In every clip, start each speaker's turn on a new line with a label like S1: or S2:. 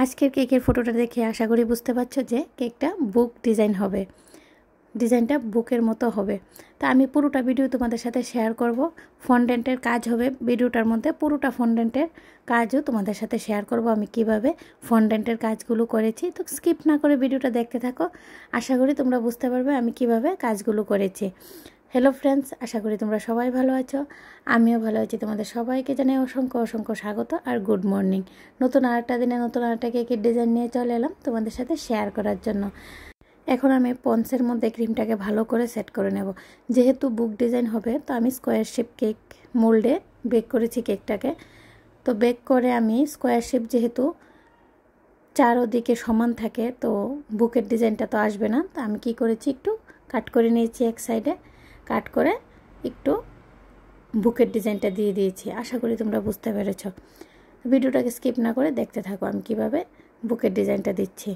S1: আজকের কেকের ফটোটা দেখে আশা করি বুঝতে পারছো যে কেকটা বুক ডিজাইন হবে, ডিজাইনটা বুকের মতো হবে। তা আমি পুরোটা ভিডিও তোমাদের সাথে শেয়ার করব। ফন্ডেন্টের কাজ হবে ভিডিওটার মধ্যে, পুরোটা ফন্ডেন্টের কাজও তোমাদের সাথে শেয়ার করব আমি কিভাবে ফন্ডেন্টের কাজগুলো করেছি। তো স্কিপ না করে ভিডিওটা দেখতে থাকো, আশা করি তোমরা বুঝতে পারবে আমি কিভাবে কাজগুলো করেছি। হ্যালো ফ্রেন্ডস, আশা করি তোমরা সবাই ভালো আছো, আমিও ভালো আছি। তোমাদের সবাইকে জানাই অসংখ্য অসংখ্য স্বাগত আর গুড মর্নিং। নতুন আরেকটা দিনে নতুন আরেকটা কেকের ডিজাইন নিয়ে চলে এলাম তোমাদের সাথে শেয়ার করার জন্য। এখন আমি পন্সের মধ্যে ক্রিমটাকে ভালো করে সেট করে নেব। যেহেতু বুক ডিজাইন হবে তো আমি স্কোয়ার শেপ কেক মোল্ডে বেক করেছি কেকটাকে। তো বেক করে আমি স্কোয়ার শেপ যেহেতু চারোদিকে সমান থাকে তো বুকের ডিজাইনটা তো আসবে না। তো আমি কি করেছি, একটু কাট করে নিয়েছি, এক সাইডে কাট করে একটু বুকের ডিজাইনটা দিয়ে দিয়েছি। আশা করি তোমরা বুঝতে পেরেছ। ভিডিওটাকে স্কিপ না করে দেখতে থাকো আমি কিভাবে বুকের ডিজাইনটা দিচ্ছি।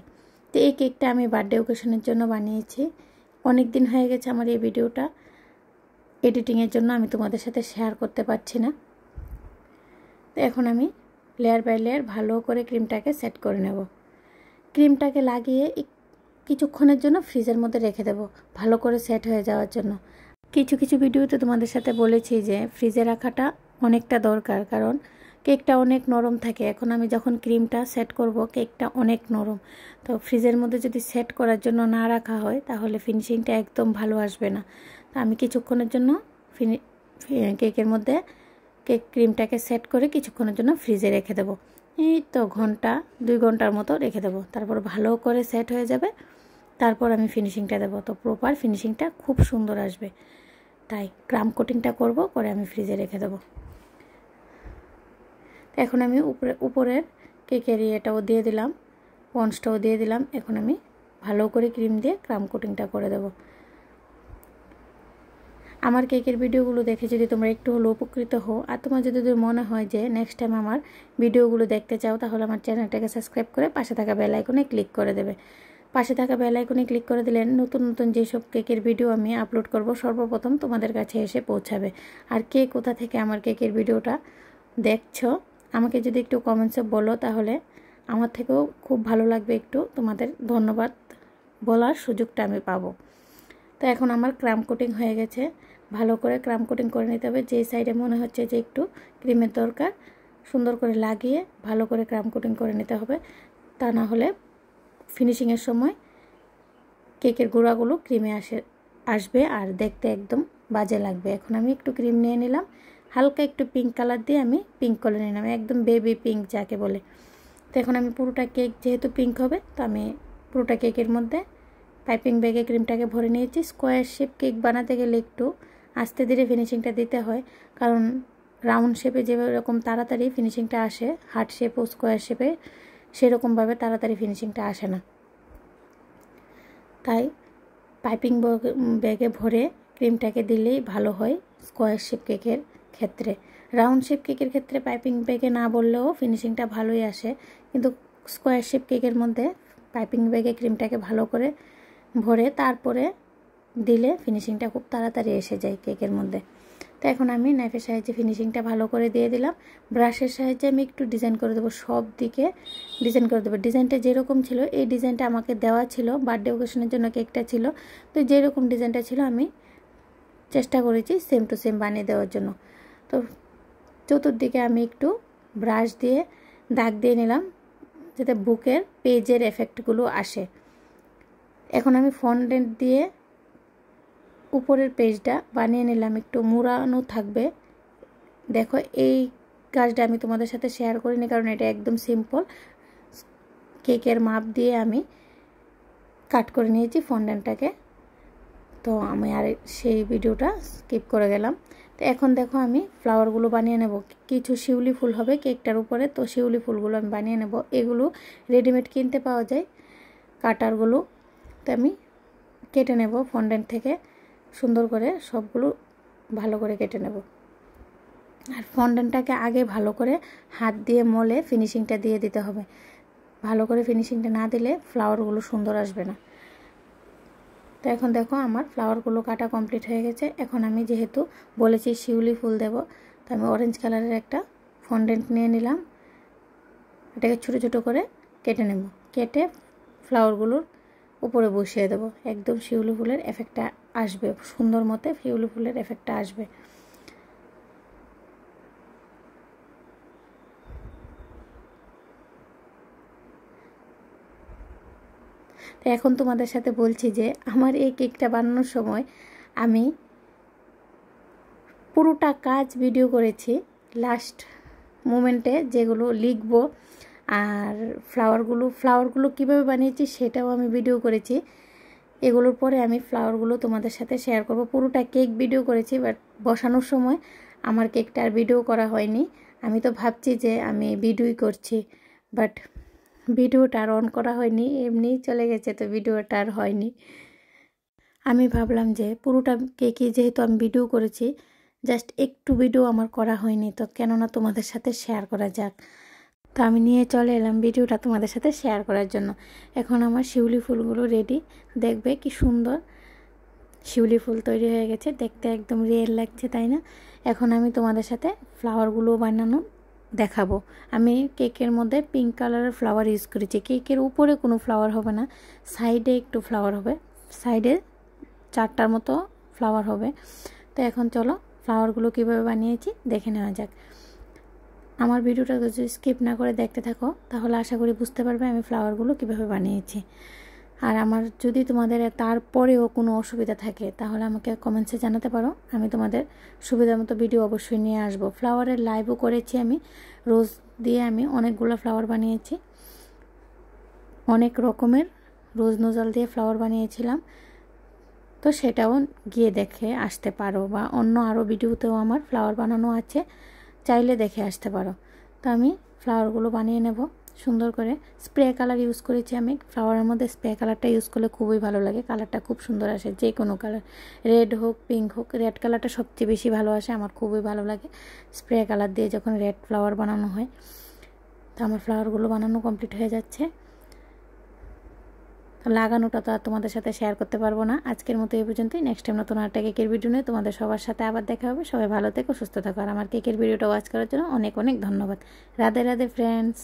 S1: তো এই কেকটা আমি বার্থডে ওকেশনের জন্য বানিয়েছি। অনেক দিন হয়ে গেছে আমার এই ভিডিওটা এডিটিংয়ের জন্য আমি তোমাদের সাথে শেয়ার করতে পারছি না। তো এখন আমি লেয়ার বাই লেয়ার ভালো করে ক্রিমটাকে সেট করে নেব। ক্রিমটাকে লাগিয়ে কিছুক্ষণের জন্য ফ্রিজের মধ্যে রেখে দেব ভালো করে সেট হয়ে যাওয়ার জন্য। কিছু কিছু ভিডিওতে তোমাদের সাথে বলেছি যে ফ্রিজে রাখাটা অনেকটা দরকার, কারণ কেকটা অনেক নরম থাকে। এখন আমি যখন ক্রিমটা সেট করব কেকটা অনেক নরম, তো ফ্রিজের মধ্যে যদি সেট করার জন্য না রাখা হয় তাহলে ফিনিশিংটা একদম ভালো আসবে না। তো আমি কিছুক্ষণের জন্য কেকের মধ্যে কেক ক্রিমটাকে সেট করে কিছুক্ষণের জন্য ফ্রিজে রেখে দেব। এই তো 2 ঘন্টার মতো রেখে দেব, তারপর ভালো করে সেট হয়ে যাবে। তারপর আমি ফিনিশিংটা দেব, তো প্রপার ফিনিশিংটা খুব সুন্দর আসবে। তাই ক্রাম কোটিংটা করব, করে আমি ফ্রিজে রেখে দেব। এখন আমি উপরের কেকের ইয়েটাও দিয়ে দিলাম, পন্সটাও দিয়ে দিলাম। এখন আমি ভালো করে ক্রিম দিয়ে ক্রাম কোটিংটা করে দেব। আমার কেকের ভিডিওগুলো দেখে যদি তোমরা একটু হলেও উপকৃত হও আর তোমার যদি মনে হয় যে নেক্সট টাইম আমার ভিডিওগুলো দেখতে চাও, তাহলে আমার চ্যানেলটাকে সাবস্ক্রাইব করে পাশে থাকা বেল আইকনে ক্লিক করে দেবে। পাশে থাকা বেল আইকনে ক্লিক করে দিলে নতুন নতুন যেসব কেকের ভিডিও আমি আপলোড করব সর্বপ্রথম তোমাদের কাছে এসে পৌঁছাবে। আর কে কোথা থেকে আমার কেকের ভিডিওটা দেখছো আমাকে যদি একটু কমেন্টসে বলো, তাহলে আমার থেকেও খুব ভালো লাগবে, একটু তোমাদের ধন্যবাদ বলার সুযোগটা আমি পাবো। তো এখন আমার ক্রাম কোটিং হয়ে গেছে, ভালো করে ক্রাম কোটিং করে নিতে হবে। যে সাইডে মনে হচ্ছে যে একটু ক্রিমের দরকার সুন্দর করে লাগিয়ে ভালো করে ক্রাম কোটিং করে নিতে হবে, তা না হলে ফিনিশিংয়ের সময় কেকের গুঁড়াগুলো ক্রিমে আসবে আর দেখতে একদম বাজে লাগবে। এখন আমি একটু ক্রিম নিয়ে নিলাম, হালকা একটু পিঙ্ক কালার দিয়ে আমি পিঙ্ক করে নিলাম, একদম বেবি পিঙ্ক যাকে বলে। তো এখন আমি পুরোটা কেক যেহেতু পিঙ্ক হবে, তো আমি পুরোটা কেকের মধ্যে পাইপিং ব্যাগে ক্রিমটাকে ভরে নিয়েছি। স্কোয়ার শেপ কেক বানাতে গেলে একটু আস্তে ধীরে ফিনিশিংটা দিতে হয়, কারণ রাউন্ড শেপে যেরকম তাড়াতাড়ি ফিনিশিংটা আসে, হার্ট শেপ ও স্কোয়ার শেপে সেরকমভাবে তাড়াতাড়ি ফিনিশিংটা আসে না। তাই পাইপিং ব্যাগে ভরে ক্রিমটাকে দিলেই ভালো হয় স্কোয়ার শেপ কেকের ক্ষেত্রে। রাউন্ড শেপ কেকের ক্ষেত্রে পাইপিং ব্যাগে না বললেও ফিনিশিংটা ভালোই আসে, কিন্তু স্কোয়ার শেপ কেকের মধ্যে পাইপিং ব্যাগে ক্রিমটাকে ভালো করে ভরে তারপরে দিলে ফিনিশিংটা খুব তাড়াতাড়ি এসে যায় কেকের মধ্যে। তো এখন আমি নাইফের সাহায্যে ফিনিশিংটা ভালো করে দিয়ে দিলাম। ব্রাশের সাহায্যে আমি একটু ডিজাইন করে দেবো, সব দিকে ডিজাইন করে দেবো। ডিজাইনটা যেরকম ছিল, এই ডিজাইনটা আমাকে দেওয়া ছিল, বার্থডে ওকেশনের জন্য কেকটা ছিল, তো যেরকম ডিজাইনটা ছিল আমি চেষ্টা করেছি সেম টু সেম বানিয়ে দেওয়ার জন্য। তো চতুর্দিকে আমি একটু ব্রাশ দিয়ে দাগ দিয়ে নিলাম যাতে বুকের পেজের এফেক্টগুলো আসে। এখন আমি ফন্ডেন্ট দিয়ে উপরের পেজটা বানিয়ে নিলাম, একটু মুড়ানো থাকবে। দেখো এই কাজটা আমি তোমাদের সাথে শেয়ার করিনি, কারণ এটা একদম সিম্পল। কেকের মাপ দিয়ে আমি কাট করে নিয়েছি ফন্ডেন্টটাকে, তো আমি আর সেই ভিডিওটা স্কিপ করে গেলাম। তো এখন দেখো আমি ফ্লাওয়ারগুলো বানিয়ে নেব। কিছু শিউলি ফুল হবে কেকটার উপরে, তো শিউলি ফুলগুলো আমি বানিয়ে নেব। এগুলো রেডিমেড কিনতে পাওয়া যায় কাটারগুলো, তো আমি কেটে নেব ফন্ডেন্ট থেকে সুন্দর করে সবগুলো ভালো করে কেটে নেব। আর ফন্ডেন্টটাকে আগে ভালো করে হাত দিয়ে মলে ফিনিশিংটা দিয়ে দিতে হবে। ভালো করে ফিনিশিংটা না দিলে ফ্লাওয়ারগুলো সুন্দর আসবে না। তো এখন দেখো আমার ফ্লাওয়ারগুলো কাটা কমপ্লিট হয়ে গেছে। এখন আমি যেহেতু বলেছি শিউলি ফুল দেব, তো আমি অরেঞ্জ কালারের একটা ফন্ডেন্ট নিয়ে নিলাম, এটাকে ছোটো ছোটো করে কেটে নেব। কেটে ফ্লাওয়ারগুলোর উপরে বসিয়ে দেবো। একদম শিউলি ফুলের এফেক্টটা আসবে, সুন্দর মতো শিউলি ফুলের এফেক্টটা আসবে। তো এখন তোমাদের সাথে বলছি যে আমার এই কেকটা বানানোর সময় আমি পুরোটা কাজ ভিডিও করেছি। লাস্ট মোমেন্টে যেগুলো লিখবো আর ফ্লাওয়ারগুলো কীভাবে বানিয়েছি সেটাও আমি ভিডিও করেছি। এগুলোর পরে আমি ফ্লাওয়ারগুলো তোমাদের সাথে শেয়ার করব। পুরোটা কেক ভিডিও করেছি, বাট বসানোর সময় আমার কেকটা আর ভিডিও করা হয়নি। আমি তো ভাবছি যে আমি ভিডিওই করছি, বাট ভিডিওটা আর অন করা হয়নি, এমনিই চলে গেছে, তো ভিডিওটা আর হয়নি। আমি ভাবলাম যে পুরোটা কেকই যেহেতু আমি ভিডিও করেছি, জাস্ট একটু ভিডিও আমার করা হয়নি, তো কেননা তোমাদের সাথে শেয়ার করা যাক। তো আমি নিয়ে চলে এলাম ভিডিওটা তোমাদের সাথে শেয়ার করার জন্য। এখন আমার শিউলি ফুলগুলো রেডি। দেখবে কি সুন্দর শিউলি ফুল তৈরি হয়ে গেছে, দেখতে একদম রিয়েল লাগছে, তাই না? এখন আমি তোমাদের সাথে ফ্লাওয়ারগুলো বানানো দেখাবো। আমি কেকের মধ্যে পিঙ্ক কালারের ফ্লাওয়ার ইউজ করেছি। কেকের উপরে কোনো ফ্লাওয়ার হবে না, সাইডে একটু ফ্লাওয়ার হবে, সাইডে 4টার মতো ফ্লাওয়ার হবে। তো এখন চলো ফ্লাওয়ারগুলো কীভাবে বানিয়েছি দেখে নেওয়া যাক। আমার ভিডিওটা যদি স্কিপ না করে দেখতে থাকো তাহলে আশা করি বুঝতে পারবে আমি ফ্লাওয়ারগুলো কীভাবে বানিয়েছি। আর আমার যদি তোমাদের তারপরেও কোনো অসুবিধা থাকে তাহলে আমাকে কমেন্টসে জানাতে পারো, আমি তোমাদের সুবিধা মতো ভিডিও অবশ্যই নিয়ে আসবো। ফ্লাওয়ারের লাইভও করেছি আমি, রোজ দিয়ে আমি অনেকগুলো ফ্লাওয়ার বানিয়েছি, অনেক রকমের রোজ নোজাল দিয়ে ফ্লাওয়ার বানিয়েছিলাম। তো সেটাও গিয়ে দেখে আসতে পারো, বা অন্য আরও ভিডিওতেও আমার ফ্লাওয়ার বানানো আছে, চাইলে দেখে আসতে পারো। তো আমি ফ্লাওয়ারগুলো বানিয়ে নেব সুন্দর করে। স্প্রে কালার ইউজ করেছি আমি। ফ্লাওয়ারের মধ্যে স্প্রে কালারটা ইউজ করলে খুবই ভালো লাগে, কালারটা খুব সুন্দর আসে, যে কোনো কালার, রেড হোক পিঙ্ক হোক। রেড কালারটা সবচেয়ে বেশি ভালো আসে, আমার খুবই ভালো লাগে স্প্রে কালার দিয়ে যখন রেড ফ্লাওয়ার বানানো হয়। তো আমার ফ্লাওয়ারগুলো বানানো কমপ্লিট হয়ে যাচ্ছে। লাগানোটা তো আর তোমাদের সাথে শেয়ার করতে পারবো না। আজকের মতো এই পর্যন্তই। নেক্সট টাইম নতুন একটা কেকের ভিডিও নিয়ে তোমাদের সবার সাথে আবার দেখা হবে। সবাই ভালো থেকো, সুস্থ থাকো। আর আমার কেকের ভিডিওটা ওয়াচ করার জন্য অনেক অনেক ধন্যবাদ। রাধে রাধে ফ্রেন্ডস।